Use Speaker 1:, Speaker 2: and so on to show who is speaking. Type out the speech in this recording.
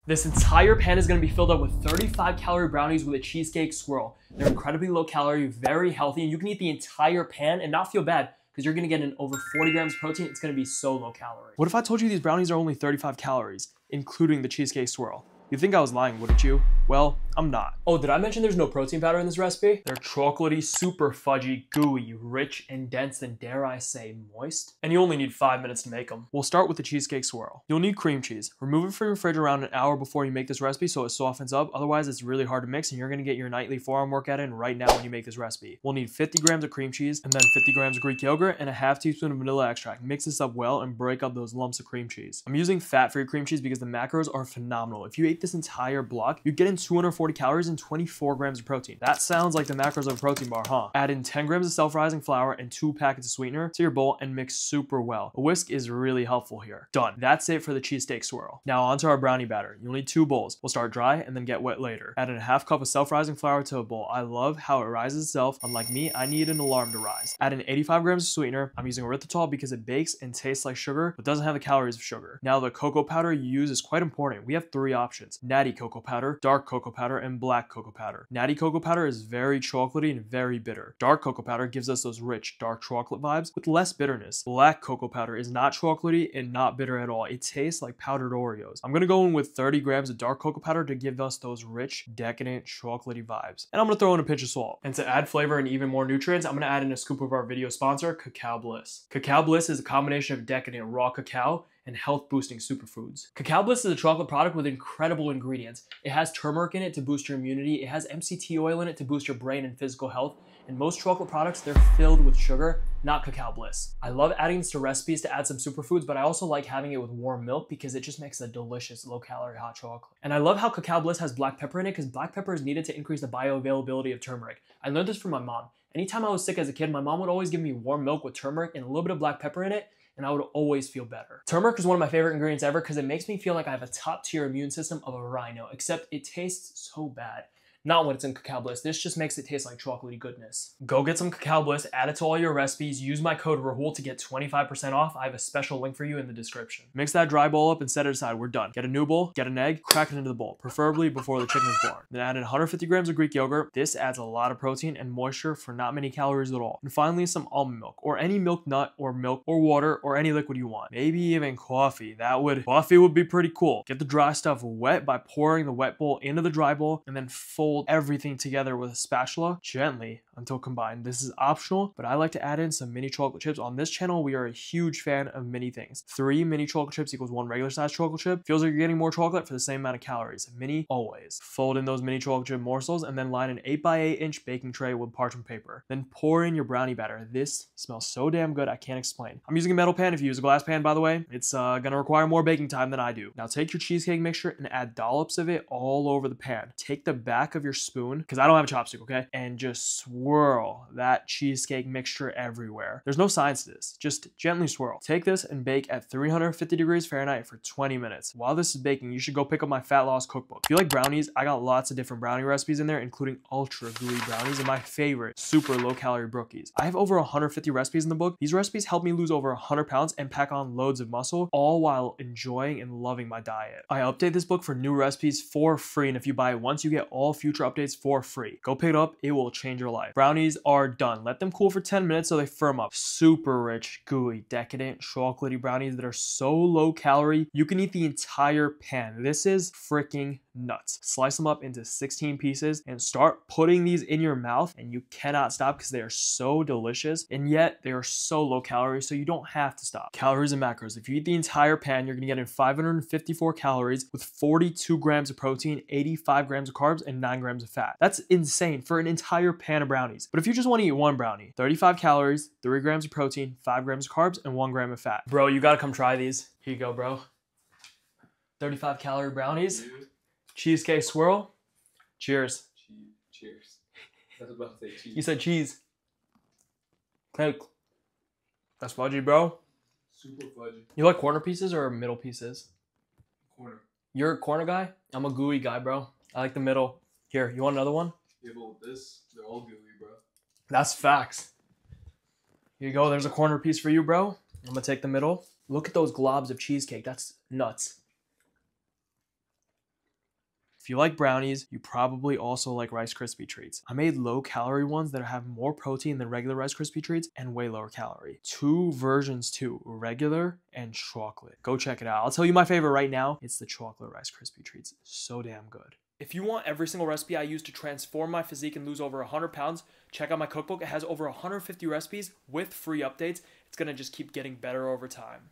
Speaker 1: This entire pan is going to be filled up with 35-calorie brownies with a cheesecake swirl. They're incredibly low calorie, very healthy, and you can eat the entire pan and not feel bad because you're going to get in over 40 grams of protein. It's going to be so low calorie. What if I told you these brownies are only 35 calories, including the cheesecake swirl? You'd think I was lying, wouldn't you? Well, I'm not. Oh, did I mention there's no protein powder in this recipe? They're chocolatey, super fudgy, gooey, rich, and dense, and dare I say, moist. And you only need 5 minutes to make them. We'll start with the cheesecake swirl. You'll need cream cheese. Remove it from your fridge around an hour before you make this recipe so it softens up. Otherwise, it's really hard to mix and you're gonna get your nightly forearm workout in right now when you make this recipe. We'll need 50 grams of cream cheese and then 50 grams of Greek yogurt and a half teaspoon of vanilla extract. Mix this up well and break up those lumps of cream cheese. I'm using fat-free cream cheese because the macros are phenomenal. If you ate this entire block, you'd get in 240 calories and 24 grams of protein. That sounds like the macros of a protein bar, huh? Add in 10 grams of self-rising flour and 2 packets of sweetener to your bowl and mix super well. A whisk is really helpful here. Done. That's it for the cheesesteak swirl. Now onto our brownie batter. You'll need 2 bowls. We'll start dry and then get wet later. Add in a half cup of self-rising flour to a bowl. I love how it rises itself. Unlike me, I need an alarm to rise. Add in 85 grams of sweetener. I'm using erythritol because it bakes and tastes like sugar, but doesn't have the calories of sugar. Now the cocoa powder you use is quite important. We have 3 options: natty cocoa powder, dark cocoa powder, and black cocoa powder. Natty cocoa powder is very chocolatey and very bitter. Dark cocoa powder gives us those rich, dark chocolate vibes with less bitterness. Black cocoa powder is not chocolatey and not bitter at all. It tastes like powdered Oreos. I'm gonna go in with 30 grams of dark cocoa powder to give us those rich, decadent, chocolatey vibes. And I'm gonna throw in a pinch of salt. And to add flavor and even more nutrients, I'm gonna add in a scoop of our video sponsor, Cacao Bliss. Cacao Bliss is a combination of decadent raw cacao and health-boosting superfoods. Cacao Bliss is a chocolate product with incredible ingredients. It has turmeric in it to boost your immunity. It has MCT oil in it to boost your brain and physical health. And most chocolate products, they're filled with sugar, not Cacao Bliss. I love adding this to recipes to add some superfoods, but I also like having it with warm milk because it just makes a delicious low-calorie hot chocolate. And I love how Cacao Bliss has black pepper in it because black pepper is needed to increase the bioavailability of turmeric. I learned this from my mom. Anytime I was sick as a kid, my mom would always give me warm milk with turmeric and a little bit of black pepper in it, and I would always feel better. Turmeric is one of my favorite ingredients ever because it makes me feel like I have a top-tier immune system of a rhino, except it tastes so bad. Not when it's in Cacao Bliss. This just makes it taste like chocolatey goodness. Go get some Cacao Bliss, add it to all your recipes, use my code Rahul to get 25% off. I have a special link for you in the description. Mix that dry bowl up and set it aside. We're done. Get a new bowl, get an egg, crack it into the bowl, preferably before the chicken is born. Then add in 150 grams of Greek yogurt. This adds a lot of protein and moisture for not many calories at all. And finally, some almond milk, or any milk nut, or milk, or water, or any liquid you want. Maybe even coffee. Coffee would be pretty cool. Get the dry stuff wet by pouring the wet bowl into the dry bowl, and then fold everything together with a spatula gently until combined. This is optional, but I like to add in some mini chocolate chips. On this channel, we are a huge fan of mini things. 3 mini chocolate chips equals 1 regular size chocolate chip. Feels like you're getting more chocolate for the same amount of calories. Mini always. Fold in those mini chocolate chip morsels and then line an 8x8 inch baking tray with parchment paper. Then pour in your brownie batter. This smells so damn good, I can't explain. I'm using a metal pan. If you use a glass pan, by the way, it's gonna require more baking time than I do. Now take your cheesecake mixture and add dollops of it all over the pan. Take the back of your spoon, because I don't have a chopstick, okay? And just swirl that cheesecake mixture everywhere. There's no science to this. Just gently swirl. Take this and bake at 350 degrees Fahrenheit for 20 minutes. While this is baking, you should go pick up my fat loss cookbook. If you like brownies, I got lots of different brownie recipes in there, including ultra gooey brownies and my favorite super low calorie brookies. I have over 150 recipes in the book. These recipes help me lose over 100 pounds and pack on loads of muscle, all while enjoying and loving my diet. I update this book for new recipes for free, and if you buy it once, you get all future updates for free. Go pick it up, it will change your life. Brownies are done. Let them cool for 10 minutes so they firm up. Super rich, gooey, decadent, chocolatey brownies that are so low calorie, you can eat the entire pan. This is freaking nuts. Slice them up into 16 pieces and start putting these in your mouth, and you cannot stop because they are so delicious, and yet they are so low calorie, so you don't have to stop. Calories and macros. If you eat the entire pan, you're gonna get in 554 calories with 42 grams of protein, 85 grams of carbs, and 9 grams of fat. That's insane for an entire pan of brownies. But if you just want to eat one brownie, 35 calories, 3 grams of protein, 5 grams of carbs, and 1 gram of fat. Bro, you gotta come try these. Here you go, bro. 35 calorie brownies. Dude. Cheesecake swirl. Cheers.
Speaker 2: Cheers. I was about to say cheese.
Speaker 1: You said cheese. That's fudgy, bro.
Speaker 2: Super fudgy.
Speaker 1: You like corner pieces or middle pieces?
Speaker 2: Corner.
Speaker 1: You're a corner guy? I'm a gooey guy, bro. I like the middle. Here, you want another one?
Speaker 2: Yeah, but with this, they're all gooey, bro.
Speaker 1: That's facts. Here you go. There's a corner piece for you, bro. I'm gonna take the middle. Look at those globs of cheesecake. That's nuts. If you like brownies, you probably also like Rice Krispie treats. I made low-calorie ones that have more protein than regular Rice Krispie treats and way lower calorie. 2 versions too, regular and chocolate. Go check it out. I'll tell you my favorite right now. It's the chocolate Rice Krispie treats. So damn good. If you want every single recipe I use to transform my physique and lose over 100 pounds, check out my cookbook. It has over 150 recipes with free updates. It's gonna just keep getting better over time.